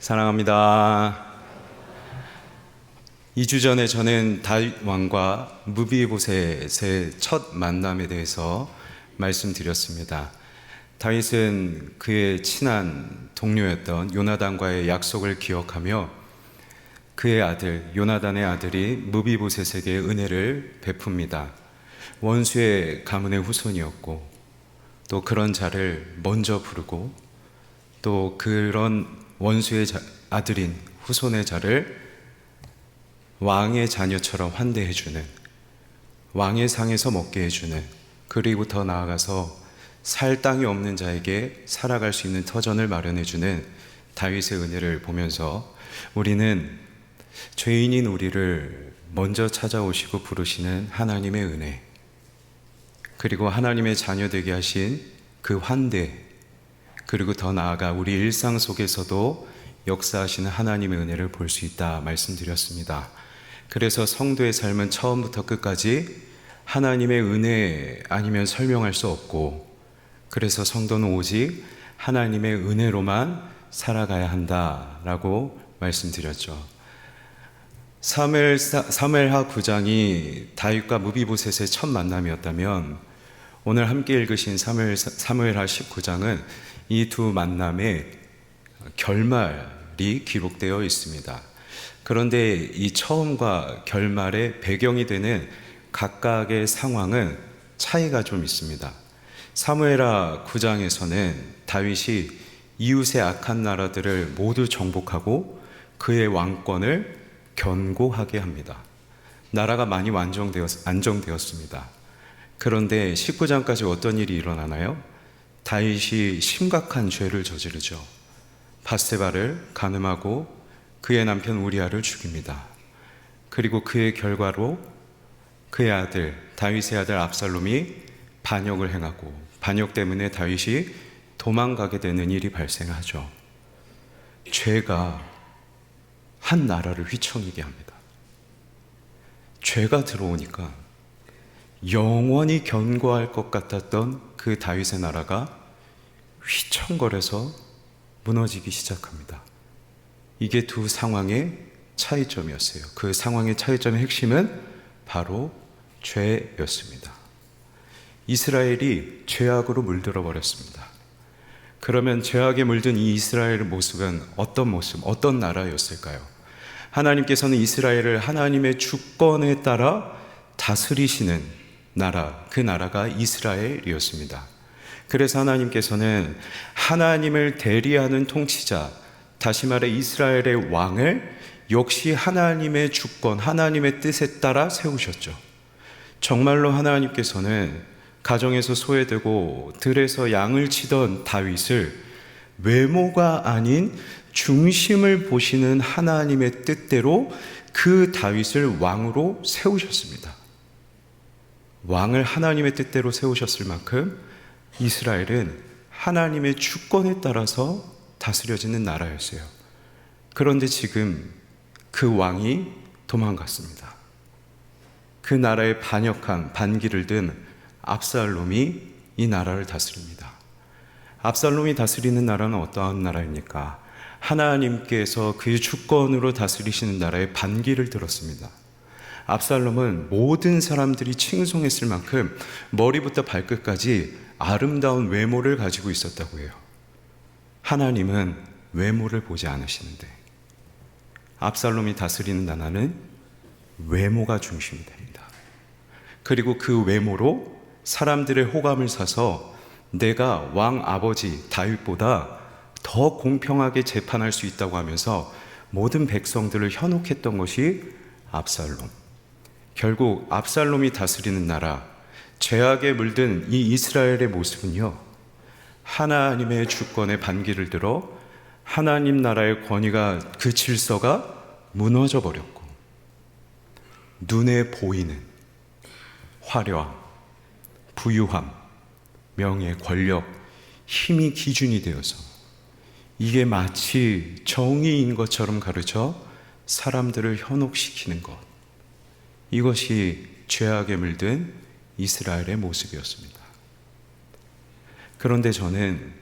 사랑합니다. 2주 전에 저는 다윗 왕과 무비보셋의 첫 만남에 대해서 말씀드렸습니다. 다윗은 그의 친한 동료였던 요나단과의 약속을 기억하며 그의 아들 요나단의 아들이 무비보셋에게 은혜를 베풉니다. 원수의 가문의 후손이었고 또 그런 자를 먼저 부르고 또 그런 원수의 아들인 후손의 자를 왕의 자녀처럼 환대해주는, 왕의 상에서 먹게 해주는, 그리고 더 나아가서 살 땅이 없는 자에게 살아갈 수 있는 터전을 마련해주는 다윗의 은혜를 보면서 우리는 죄인인 우리를 먼저 찾아오시고 부르시는 하나님의 은혜, 그리고 하나님의 자녀 되게 하신 그 환대, 그리고 더 나아가 우리 일상 속에서도 역사하시는 하나님의 은혜를 볼 수 있다 말씀드렸습니다. 그래서 성도의 삶은 처음부터 끝까지 하나님의 은혜 아니면 설명할 수 없고, 그래서 성도는 오직 하나님의 은혜로만 살아가야 한다라고 말씀드렸죠. 사무엘하 9장이 다윗과 무비보셋의 첫 만남이었다면 오늘 함께 읽으신 사무엘하 19장은 이 두 만남의 결말이 기록되어 있습니다. 그런데 이 처음과 결말의 배경이 되는 각각의 상황은 차이가 좀 있습니다. 사무엘하 9장에서는 다윗이 이웃의 악한 나라들을 모두 정복하고 그의 왕권을 견고하게 합니다. 나라가 많이 안정되었습니다. 그런데 19장까지 어떤 일이 일어나나요? 다윗이 심각한 죄를 저지르죠. 밧세바를 간음하고 그의 남편 우리아를 죽입니다. 그리고 그의 결과로 그의 아들, 다윗의 아들 압살롬이 반역을 행하고 반역 때문에 다윗이 도망가게 되는 일이 발생하죠. 죄가 한 나라를 휘청이게 합니다. 죄가 들어오니까 영원히 견고할 것 같았던 그 다윗의 나라가 휘청거려서 무너지기 시작합니다. 이게 두 상황의 차이점이었어요. 그 상황의 차이점의 핵심은 바로 죄였습니다. 이스라엘이 죄악으로 물들어 버렸습니다. 그러면 죄악에 물든 이 이스라엘의 모습은 어떤 모습, 어떤 나라였을까요? 하나님께서는 이스라엘을 하나님의 주권에 따라 다스리시는 나라, 그 나라가 이스라엘이었습니다. 그래서 하나님께서는 하나님을 대리하는 통치자, 다시 말해 이스라엘의 왕을 역시 하나님의 주권, 하나님의 뜻에 따라 세우셨죠. 정말로 하나님께서는 가정에서 소외되고 들에서 양을 치던 다윗을 외모가 아닌 중심을 보시는 하나님의 뜻대로 그 다윗을 왕으로 세우셨습니다. 왕을 하나님의 뜻대로 세우셨을 만큼 이스라엘은 하나님의 주권에 따라서 다스려지는 나라였어요. 그런데 지금 그 왕이 도망갔습니다. 그 나라에 반역한 반기를 든 압살롬이 이 나라를 다스립니다. 압살롬이 다스리는 나라는 어떠한 나라입니까? 하나님께서 그의 주권으로 다스리시는 나라에 반기를 들었습니다. 압살롬은 모든 사람들이 칭송했을 만큼 머리부터 발끝까지 아름다운 외모를 가지고 있었다고 해요. 하나님은 외모를 보지 않으시는데 압살롬이 다스리는 나라는 외모가 중심이 됩니다. 그리고 그 외모로 사람들의 호감을 사서 내가 왕 아버지 다윗보다 더 공평하게 재판할 수 있다고 하면서 모든 백성들을 현혹했던 것이 압살롬. 결국 압살롬이 다스리는 나라, 죄악에 물든 이 이스라엘의 모습은요, 하나님의 주권에 반기를 들어 하나님 나라의 권위가, 그 질서가 무너져 버렸고 눈에 보이는 화려함, 부유함, 명예, 권력, 힘이 기준이 되어서 이게 마치 정의인 것처럼 가르쳐 사람들을 현혹시키는 것, 이것이 죄악에 물든 이스라엘의 모습이었습니다. 그런데 저는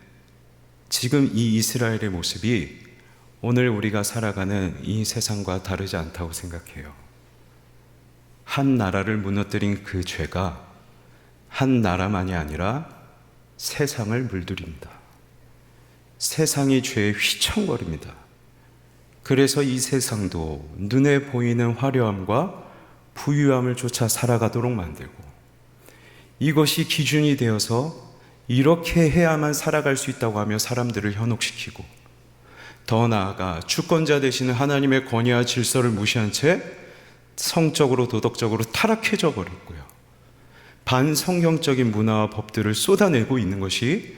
지금 이 이스라엘의 모습이 오늘 우리가 살아가는 이 세상과 다르지 않다고 생각해요. 한 나라를 무너뜨린 그 죄가 한 나라만이 아니라 세상을 물들입니다. 세상이 죄에 휘청거립니다. 그래서 이 세상도 눈에 보이는 화려함과 부유함을 쫓아 살아가도록 만들고, 이것이 기준이 되어서 이렇게 해야만 살아갈 수 있다고 하며 사람들을 현혹시키고, 더 나아가 주권자 되시는 하나님의 권위와 질서를 무시한 채 성적으로 도덕적으로 타락해져 버렸고요. 반성경적인 문화와 법들을 쏟아내고 있는 것이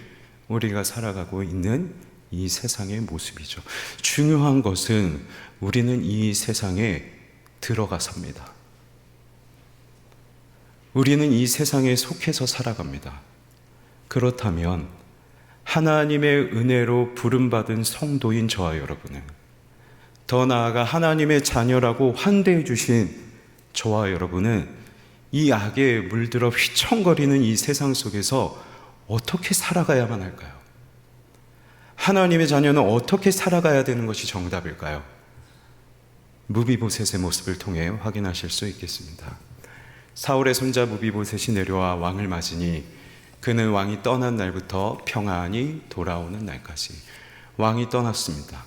우리가 살아가고 있는 이 세상의 모습이죠. 중요한 것은 우리는 이 세상에 들어가섭니다. 우리는 이 세상에 속해서 살아갑니다. 그렇다면 하나님의 은혜로 부름받은 성도인 저와 여러분은, 더 나아가 하나님의 자녀라고 환대해 주신 저와 여러분은 이 악에 물들어 휘청거리는 이 세상 속에서 어떻게 살아가야만 할까요? 하나님의 자녀는 어떻게 살아가야 되는 것이 정답일까요? 무비보셋의 모습을 통해 확인하실 수 있겠습니다. 사울의 손자 무비보셋이 내려와 왕을 맞으니 그는 왕이 떠난 날부터 평안히 돌아오는 날까지. 왕이 떠났습니다.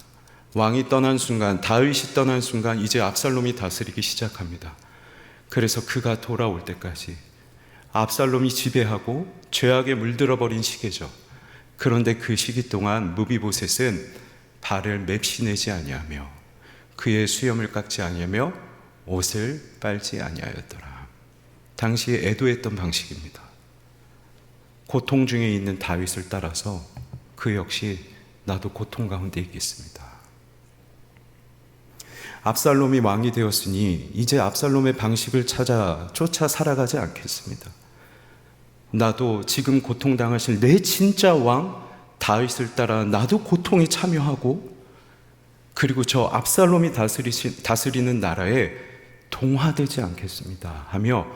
왕이 떠난 순간, 다윗이 떠난 순간 이제 압살롬이 다스리기 시작합니다. 그래서 그가 돌아올 때까지 압살롬이 지배하고 죄악에 물들어버린 시기죠. 그런데 그 시기 동안 무비보셋은 발을 맵시내지 아니하며 그의 수염을 깎지 아니하며 옷을 빨지 아니하였더라. 당시에 애도했던 방식입니다. 고통 중에 있는 다윗을 따라서 그 역시 나도 고통 가운데 있겠습니다. 압살롬이 왕이 되었으니 이제 압살롬의 방식을 쫓아 살아가지 않겠습니다. 나도 지금 고통당하실 내 진짜 왕 다윗을 따라 나도 고통에 참여하고, 그리고 저 압살롬이 다스리는 나라에 동화되지 않겠습니다 하며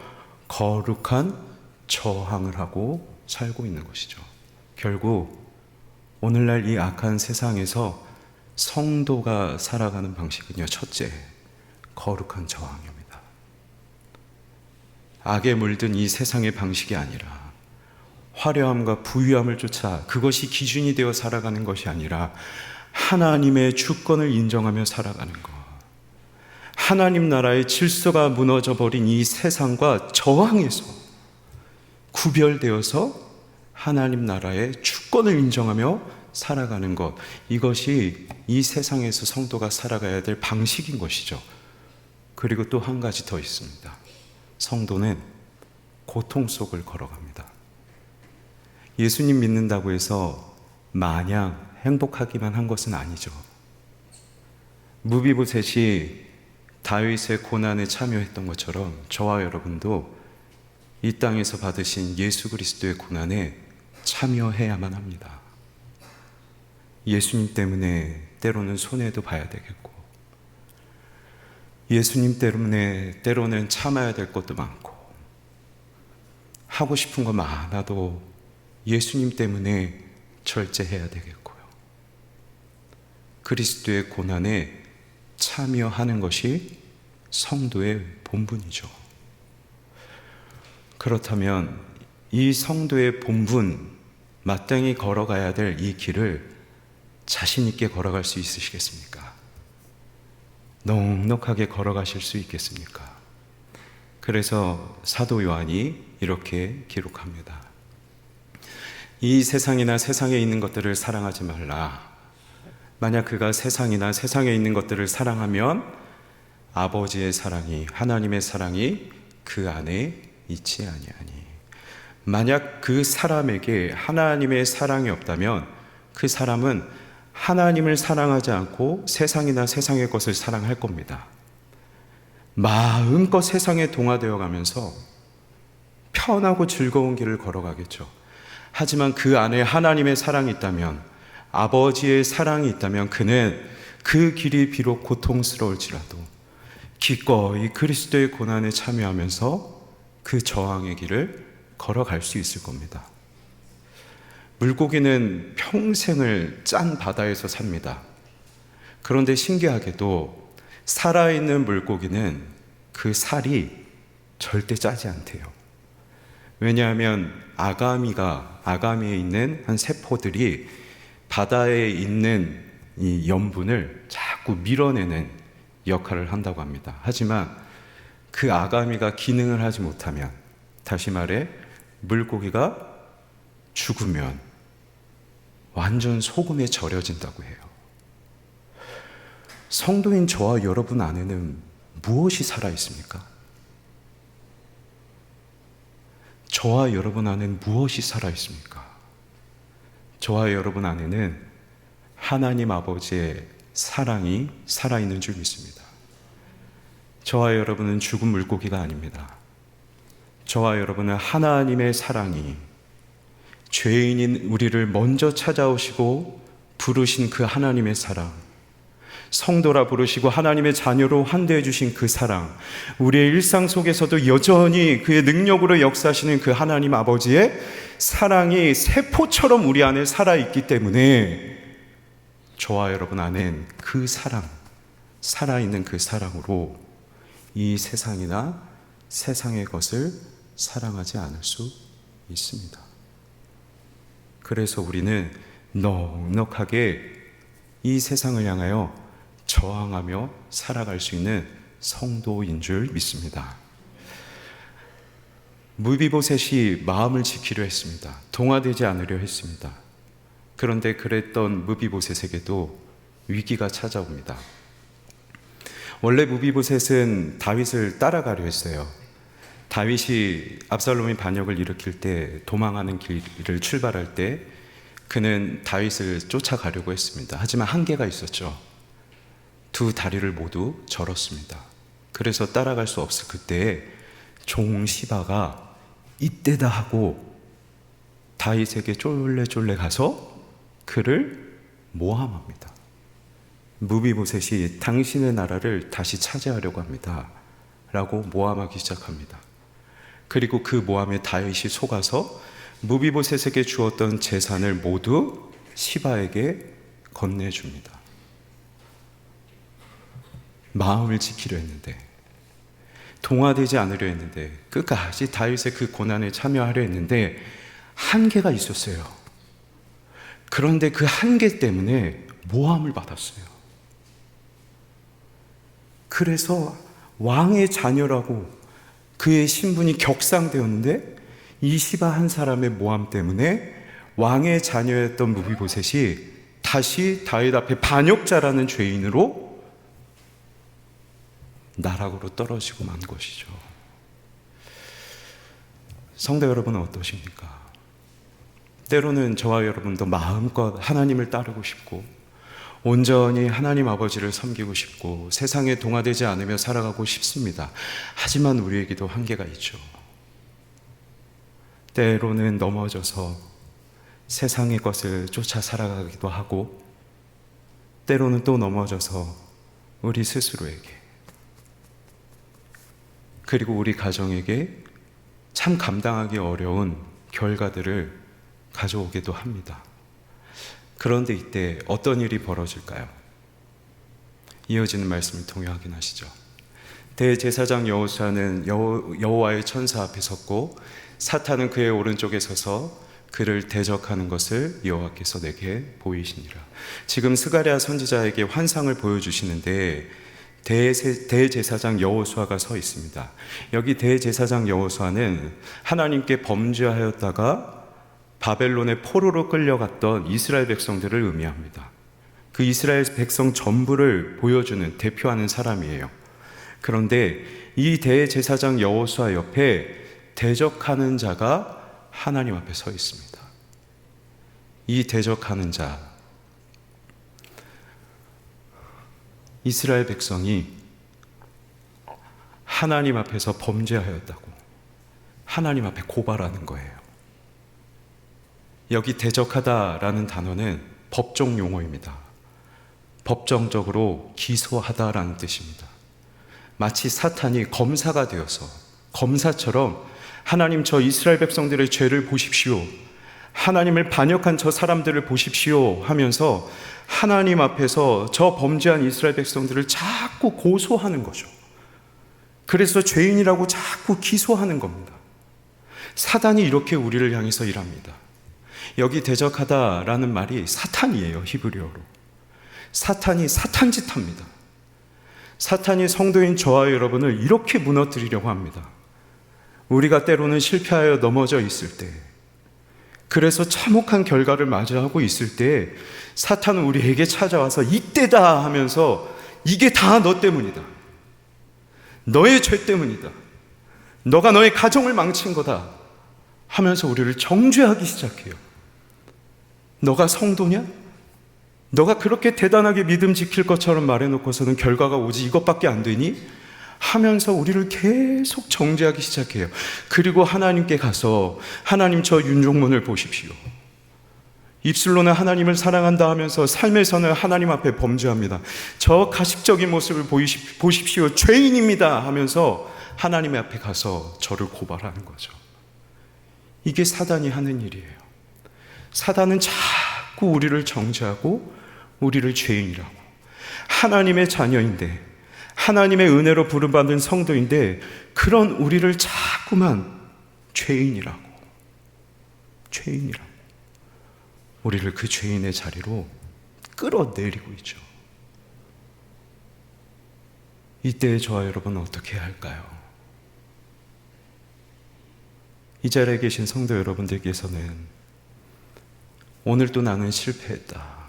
거룩한 저항을 하고 살고 있는 것이죠. 결국 오늘날 이 악한 세상에서 성도가 살아가는 방식은요, 첫째, 거룩한 저항입니다. 악에 물든 이 세상의 방식이 아니라, 화려함과 부유함을 쫓아 그것이 기준이 되어 살아가는 것이 아니라 하나님의 주권을 인정하며 살아가는 것, 하나님 나라의 질서가 무너져버린 이 세상과 저항해서 구별되어서 하나님 나라의 주권을 인정하며 살아가는 것, 이것이 이 세상에서 성도가 살아가야 될 방식인 것이죠. 그리고 또 한 가지 더 있습니다. 성도는 고통 속을 걸어갑니다. 예수님 믿는다고 해서 마냥 행복하기만 한 것은 아니죠. 무비보셋이 다윗의 고난에 참여했던 것처럼 저와 여러분도 이 땅에서 받으신 예수 그리스도의 고난에 참여해야만 합니다. 예수님 때문에 때로는 손해도 봐야 되겠고, 예수님 때문에 때로는 참아야 될 것도 많고, 하고 싶은 거 많아도 예수님 때문에 절제해야 되겠고요. 그리스도의 고난에 참여하는 것이 성도의 본분이죠. 그렇다면 이 성도의 본분, 마땅히 걸어가야 될 이 길을 자신 있게 걸어갈 수 있으시겠습니까? 넉넉하게 걸어가실 수 있겠습니까? 그래서 사도 요한이 이렇게 기록합니다. 이 세상이나 세상에 있는 것들을 사랑하지 말라. 만약 그가 세상이나 세상에 있는 것들을 사랑하면 아버지의 사랑이, 하나님의 사랑이 그 안에 있지 아니하니. 만약 그 사람에게 하나님의 사랑이 없다면 그 사람은 하나님을 사랑하지 않고 세상이나 세상의 것을 사랑할 겁니다. 마음껏 세상에 동화되어 가면서 편하고 즐거운 길을 걸어가겠죠. 하지만 그 안에 하나님의 사랑이 있다면, 아버지의 사랑이 있다면 그는 그 길이 비록 고통스러울지라도 기꺼이 그리스도의 고난에 참여하면서 그 저항의 길을 걸어갈 수 있을 겁니다. 물고기는 평생을 짠 바다에서 삽니다. 그런데 신기하게도 살아있는 물고기는 그 살이 절대 짜지 않대요. 왜냐하면 아가미에 있는 한 세포들이 바다에 있는 이 염분을 자꾸 밀어내는 역할을 한다고 합니다. 하지만 그 아가미가 기능을 하지 못하면, 다시 말해 물고기가 죽으면 완전 소금에 절여진다고 해요. 성도인 저와 여러분 안에는 무엇이 살아있습니까? 저와 여러분 안에는 무엇이 살아있습니까? 저와 여러분 안에는 하나님 아버지의 사랑이 살아있는 줄 믿습니다. 저와 여러분은 죽은 물고기가 아닙니다. 저와 여러분은 하나님의 사랑이, 죄인인 우리를 먼저 찾아오시고 부르신 그 하나님의 사랑, 성도라 부르시고 하나님의 자녀로 환대해 주신 그 사랑, 우리의 일상 속에서도 여전히 그의 능력으로 역사하시는 그 하나님 아버지의 사랑이 세포처럼 우리 안에 살아있기 때문에 저와 여러분 안엔 그 사랑, 살아있는 그 사랑으로 이 세상이나 세상의 것을 사랑하지 않을 수 있습니다. 그래서 우리는 넉넉하게 이 세상을 향하여 저항하며 살아갈 수 있는 성도인 줄 믿습니다. 무비보셋이 마음을 지키려 했습니다. 동화되지 않으려 했습니다. 그런데 그랬던 무비보셋에게도 위기가 찾아옵니다. 원래 무비보셋은 다윗을 따라가려 했어요. 다윗이 압살롬의 반역을 일으킬 때, 도망하는 길을 출발할 때 그는 다윗을 쫓아가려고 했습니다. 하지만 한계가 있었죠. 두 다리를 모두 절었습니다. 그래서 따라갈 수 없을 그때에 종 시바가 이때다 하고 다윗에게 쫄래쫄래 가서 그를 모함합니다. 무비보셋이 당신의 나라를 다시 차지하려고 합니다 라고 모함하기 시작합니다. 그리고 그 모함에 다윗이 속아서 무비보셋에게 주었던 재산을 모두 시바에게 건네줍니다. 마음을 지키려 했는데, 동화되지 않으려 했는데, 끝까지 다윗의 그 고난에 참여하려 했는데 한계가 있었어요. 그런데 그 한계 때문에 모함을 받았어요. 그래서 왕의 자녀라고 그의 신분이 격상되었는데 이 시바 한 사람의 모함 때문에 왕의 자녀였던 무비보셋이 다시 다윗 앞에 반역자라는 죄인으로 나락으로 떨어지고 만 것이죠. 성도 여러분은 어떠십니까? 때로는 저와 여러분도 마음껏 하나님을 따르고 싶고 온전히 하나님 아버지를 섬기고 싶고 세상에 동화되지 않으며 살아가고 싶습니다. 하지만 우리에게도 한계가 있죠. 때로는 넘어져서 세상의 것을 쫓아 살아가기도 하고, 때로는 또 넘어져서 우리 스스로에게, 그리고 우리 가정에게 참 감당하기 어려운 결과들을 가져오기도 합니다. 그런데 이때 어떤 일이 벌어질까요? 이어지는 말씀을 통해 확인하시죠. 대제사장 여호수아는 여호와의 천사 앞에 섰고 사탄은 그의 오른쪽에 서서 그를 대적하는 것을 여호와께서 내게 보이시니라. 지금 스가랴 선지자에게 환상을 보여주시는데 대제사장 여호수아가 서 있습니다. 여기 대제사장 여호수아는 하나님께 범죄하였다가 바벨론의 포로로 끌려갔던 이스라엘 백성들을 의미합니다. 그 이스라엘 백성 전부를 보여주는, 대표하는 사람이에요. 그런데 이 대제사장 여호수아 옆에 대적하는 자가 하나님 앞에 서 있습니다. 이 대적하는 자, 이스라엘 백성이 하나님 앞에서 범죄하였다고 하나님 앞에 고발하는 거예요. 여기 대적하다라는 단어는 법정 용어입니다. 법정적으로 기소하다라는 뜻입니다. 마치 사탄이 검사가 되어서 검사처럼 하나님, 저 이스라엘 백성들의 죄를 보십시오. 하나님을 반역한 저 사람들을 보십시오 하면서 하나님 앞에서 저 범죄한 이스라엘 백성들을 자꾸 고소하는 거죠. 그래서 죄인이라고 자꾸 기소하는 겁니다. 사단이 이렇게 우리를 향해서 일합니다. 여기 대적하다라는 말이 사탄이에요, 히브리어로. 사탄이 사탄짓합니다. 사탄이 성도인 저와 여러분을 이렇게 무너뜨리려고 합니다. 우리가 때로는 실패하여 넘어져 있을 때, 그래서 참혹한 결과를 맞이하고 있을 때 사탄은 우리에게 찾아와서 이때다 하면서 이게 다 너 때문이다. 너의 죄 때문이다. 너가 너의 가정을 망친 거다 하면서 우리를 정죄하기 시작해요. 너가 성도냐? 너가 그렇게 대단하게 믿음 지킬 것처럼 말해놓고서는 결과가 오지 이것밖에 안 되니? 하면서 우리를 계속 정죄하기 시작해요. 그리고 하나님께 가서 하나님 저 윤종문을 보십시오. 입술로는 하나님을 사랑한다 하면서 삶에서는 하나님 앞에 범죄합니다. 저 가식적인 모습을 보십시오. 죄인입니다 하면서 하나님 앞에 가서 저를 고발하는 거죠. 이게 사단이 하는 일이에요. 사단은 자꾸 우리를 정죄하고 우리를 죄인이라고, 하나님의 자녀인데, 하나님의 은혜로 부름받은 성도인데 그런 우리를 자꾸만 죄인이라고 우리를 그 죄인의 자리로 끌어내리고 있죠. 이때 저와 여러분은 어떻게 해야 할까요? 이 자리에 계신 성도 여러분들께서는 오늘도 나는 실패했다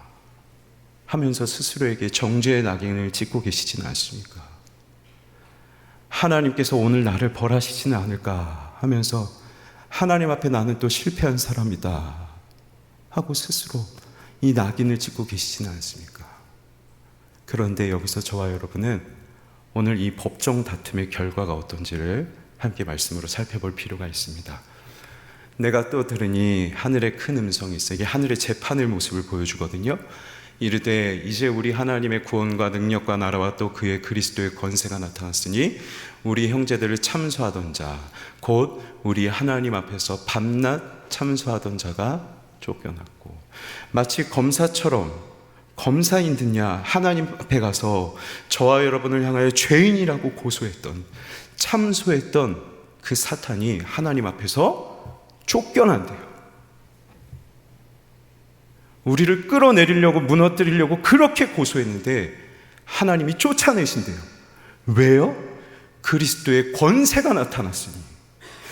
하면서 스스로에게 정죄의 낙인을 찍고 계시지는 않습니까? 하나님께서 오늘 나를 벌하시지는 않을까 하면서 하나님 앞에 나는 또 실패한 사람이다 하고 스스로 이 낙인을 찍고 계시지는 않습니까? 그런데 여기서 저와 여러분은 오늘 이 법정 다툼의 결과가 어떤지를 함께 말씀으로 살펴볼 필요가 있습니다. 내가 또 들으니 하늘에 큰 음성이 있어. 이게 하늘의 재판의 모습을 보여주거든요. 이르되 이제 우리 하나님의 구원과 능력과 나라와 또 그의 그리스도의 권세가 나타났으니 우리 형제들을 참소하던 자 곧 우리 하나님 앞에서 밤낮 참소하던 자가 쫓겨났고, 마치 검사처럼 검사인 듯냐 하나님 앞에 가서 저와 여러분을 향하여 죄인이라고 고소했던, 참소했던 그 사탄이 하나님 앞에서 쫓겨난대요. 우리를 끌어내리려고, 무너뜨리려고 그렇게 고소했는데 하나님이 쫓아내신대요. 왜요? 그리스도의 권세가 나타났으니,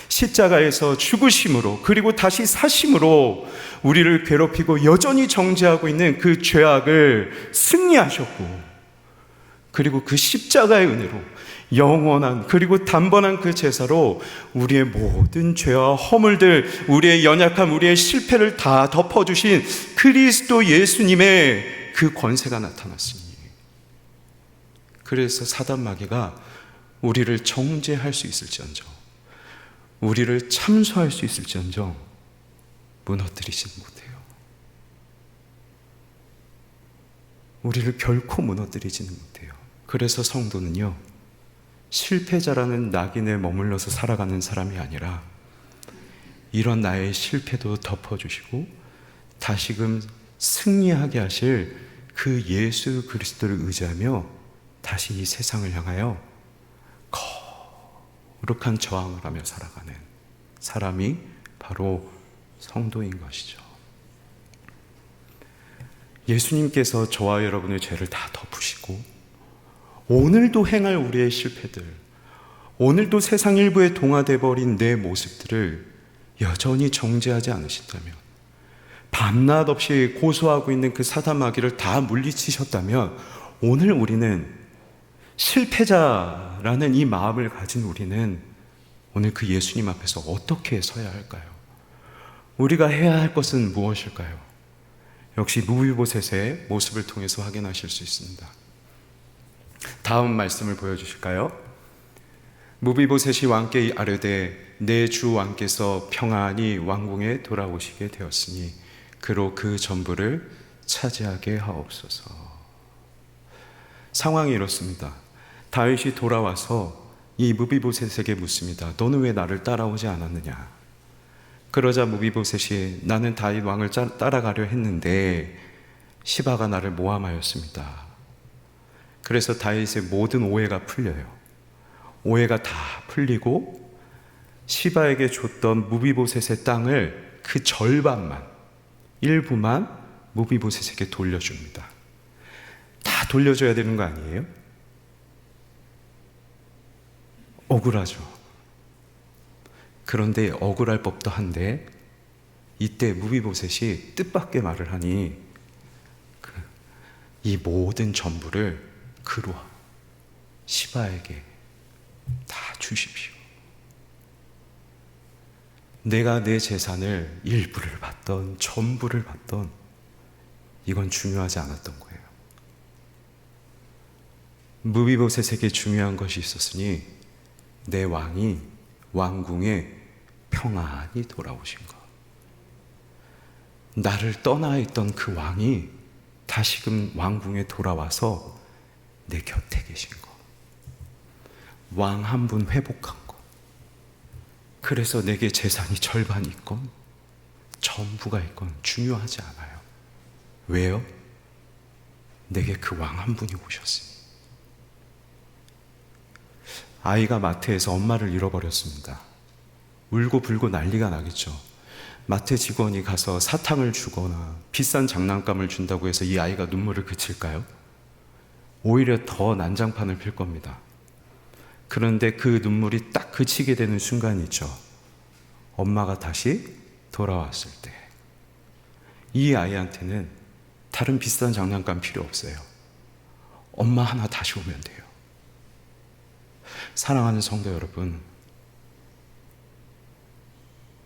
십자가에서 죽으심으로 그리고 다시 사심으로 우리를 괴롭히고 여전히 정죄하고 있는 그 죄악을 승리하셨고, 그리고 그 십자가의 은혜로 영원한 그리고 단번한 그 제사로 우리의 모든 죄와 허물들, 우리의 연약함, 우리의 실패를 다 덮어주신 그리스도 예수님의 그 권세가 나타났으니, 그래서 사단 마귀가 우리를 정죄할 수 있을지언정, 우리를 참소할 수 있을지언정 무너뜨리지는 못해요. 우리를 결코 무너뜨리지는 못해요. 그래서 성도는요, 실패자라는 낙인에 머물러서 살아가는 사람이 아니라 이런 나의 실패도 덮어주시고 다시금 승리하게 하실 그 예수 그리스도를 의지하며 다시 이 세상을 향하여 거룩한 저항을 하며 살아가는 사람이 바로 성도인 것이죠. 예수님께서 저와 여러분의 죄를 다 덮으시고 오늘도 행할 우리의 실패들, 오늘도 세상 일부에 동화돼 버린 내 모습들을 여전히 정죄하지 않으신다면, 밤낮 없이 고소하고 있는 그 사단 마귀를 다 물리치셨다면, 오늘 우리는 실패자라는 이 마음을 가진 우리는 오늘 그 예수님 앞에서 어떻게 서야 할까요? 우리가 해야 할 것은 무엇일까요? 역시 무비보셋의 모습을 통해서 확인하실 수 있습니다. 다음 말씀을 보여주실까요? 무비보셋이 왕께 아뢰되 내 주 왕께서 평안히 왕궁에 돌아오시게 되었으니 그로 그 전부를 차지하게 하옵소서. 상황이 이렇습니다. 다윗이 돌아와서 이 무비보셋에게 묻습니다. 너는 왜 나를 따라오지 않았느냐? 그러자 무비보셋이 나는 다윗 왕을 따라가려 했는데 시바가 나를 모함하였습니다. 그래서 다윗의 모든 오해가 풀려요. 오해가 다 풀리고 시바에게 줬던 무비보셋의 땅을 그 절반만, 일부만 무비보셋에게 돌려줍니다. 다 돌려줘야 되는 거 아니에요? 억울하죠. 그런데 억울할 법도 한데 이때 무비보셋이 뜻밖의 말을 하니 이 모든 전부를 그로 시바에게 다 주십시오. 내가 내 재산을 일부를 받던 전부를 받던 이건 중요하지 않았던 거예요. 무비보셋에게 중요한 것이 있었으니 내 왕이 왕궁에 평안히 돌아오신 것, 나를 떠나 있던 그 왕이 다시금 왕궁에 돌아와서 내 곁에 계신 것, 왕 한 분 회복한 것. 그래서 내게 재산이 절반이 있건 전부가 있건 중요하지 않아요. 왜요? 내게 그 왕 한 분이 오셨으니. 아이가 마트에서 엄마를 잃어버렸습니다. 울고 불고 난리가 나겠죠. 마트 직원이 가서 사탕을 주거나 비싼 장난감을 준다고 해서 이 아이가 눈물을 그칠까요? 오히려 더 난장판을 필 겁니다. 그런데 그 눈물이 딱 그치게 되는 순간이 있죠. 엄마가 다시 돌아왔을 때 이 아이한테는 다른 비싼 장난감 필요 없어요. 엄마 하나 다시 오면 돼요. 사랑하는 성도 여러분,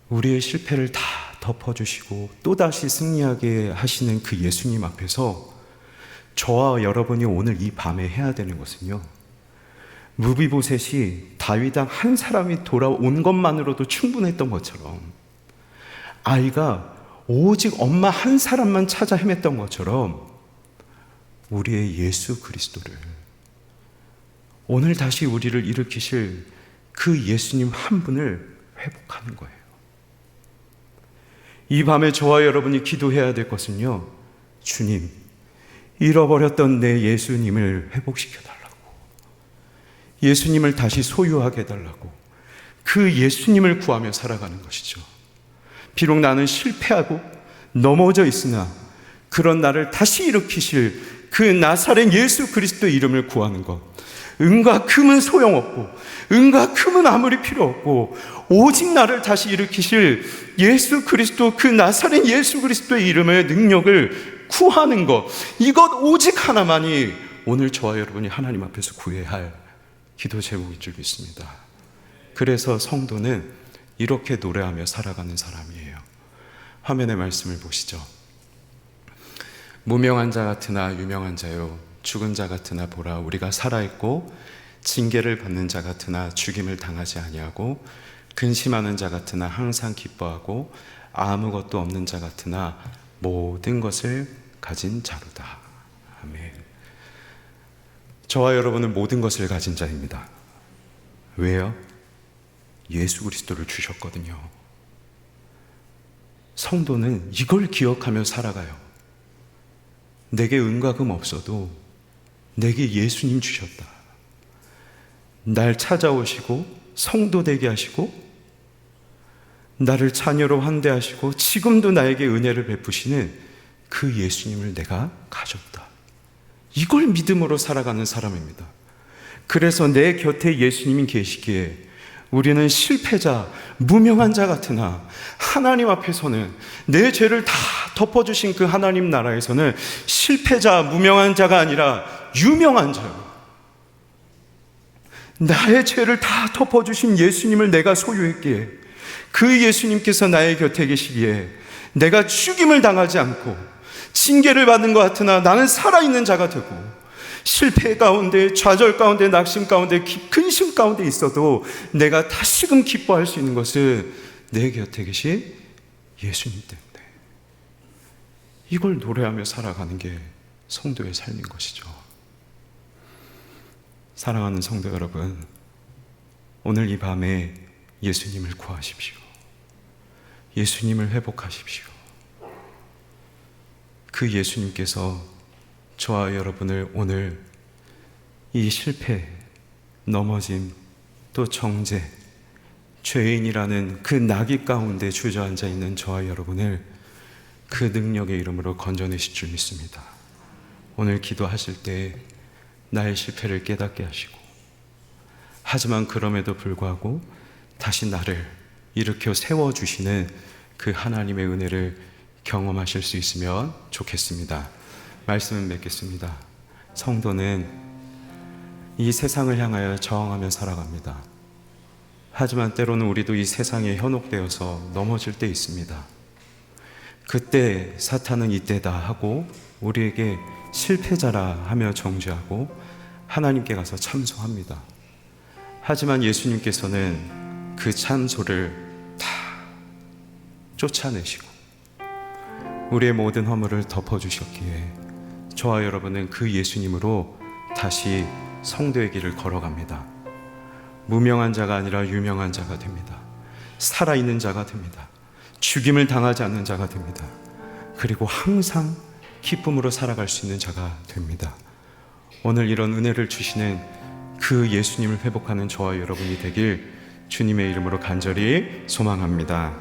우리의 실패를 다 덮어주시고 또다시 승리하게 하시는 그 예수님 앞에서 저와 여러분이 오늘 이 밤에 해야 되는 것은요, 무비보셋이 다윗왕 한 사람이 돌아온 것만으로도 충분했던 것처럼, 아이가 오직 엄마 한 사람만 찾아 헤맸던 것처럼 우리의 예수 그리스도를, 오늘 다시 우리를 일으키실 그 예수님 한 분을 회복하는 거예요. 이 밤에 저와 여러분이 기도해야 될 것은요, 주님, 잃어버렸던 내 예수님을 회복시켜달라고, 예수님을 다시 소유하게 해달라고, 그 예수님을 구하며 살아가는 것이죠. 비록 나는 실패하고 넘어져 있으나 그런 나를 다시 일으키실 그 나사렛 예수 그리스도 이름을 구하는 것, 은과 금은 소용없고 은과 금은 아무리 필요 없고 오직 나를 다시 일으키실 예수 그리스도, 그 나사렛 예수 그리스도의 이름의 능력을 구하는 것, 이것 오직 하나만이 오늘 저와 여러분이 하나님 앞에서 구해야 할 기도 제목인 줄 믿습니다. 그래서 성도는 이렇게 노래하며 살아가는 사람이에요. 화면의 말씀을 보시죠. 무명한 자 같으나 유명한 자요, 죽은 자 같으나 보라, 우리가 살아있고 징계를 받는 자 같으나 죽임을 당하지 아니하고 근심하는 자 같으나 항상 기뻐하고 아무것도 없는 자 같으나 모든 것을 가진 자로다. 아멘. 저와 여러분은 모든 것을 가진 자입니다. 왜요? 예수 그리스도를 주셨거든요. 성도는 이걸 기억하며 살아가요. 내게 은과 금 없어도 내게 예수님 주셨다. 날 찾아오시고 성도 되게 하시고 나를 자녀로 환대하시고 지금도 나에게 은혜를 베푸시는 그 예수님을 내가 가졌다. 이걸 믿음으로 살아가는 사람입니다. 그래서 내 곁에 예수님이 계시기에 우리는 실패자, 무명한 자 같으나 하나님 앞에서는, 내 죄를 다 덮어주신 그 하나님 나라에서는 실패자, 무명한 자가 아니라 유명한 자요, 나의 죄를 다 덮어주신 예수님을 내가 소유했기에, 그 예수님께서 나의 곁에 계시기에 내가 죽임을 당하지 않고 징계를 받는 것 같으나 나는 살아있는 자가 되고, 실패 가운데, 좌절 가운데, 낙심 가운데, 근심 가운데 있어도 내가 다시금 기뻐할 수 있는 것은 내 곁에 계신 예수님 때문에. 이걸 노래하며 살아가는 게 성도의 삶인 것이죠. 사랑하는 성도 여러분, 오늘 이 밤에 예수님을 구하십시오. 예수님을 회복하십시오. 그 예수님께서 저와 여러분을 오늘 이 실패, 넘어짐, 또 정죄, 죄인이라는 그 나귀 가운데 주저앉아 있는 저와 여러분을 그 능력의 이름으로 건져내실 줄 믿습니다. 오늘 기도하실 때 나의 실패를 깨닫게 하시고, 하지만 그럼에도 불구하고 다시 나를 일으켜 세워주시는 그 하나님의 은혜를 경험하실 수 있으면 좋겠습니다. 말씀을 맺겠습니다. 성도는 이 세상을 향하여 저항하며 살아갑니다. 하지만 때로는 우리도 이 세상에 현혹되어서 넘어질 때 있습니다. 그때 사탄은 이때다 하고 우리에게 실패자라 하며 정죄하고 하나님께 가서 참소합니다. 하지만 예수님께서는 그 참소를 다 쫓아내시고 우리의 모든 허물을 덮어주셨기에 저와 여러분은 그 예수님으로 다시 성도의 길을 걸어갑니다. 무명한 자가 아니라 유명한 자가 됩니다. 살아있는 자가 됩니다. 죽임을 당하지 않는 자가 됩니다. 그리고 항상 기쁨으로 살아갈 수 있는 자가 됩니다. 오늘 이런 은혜를 주시는 그 예수님을 회복하는 저와 여러분이 되길 주님의 이름으로 간절히 소망합니다.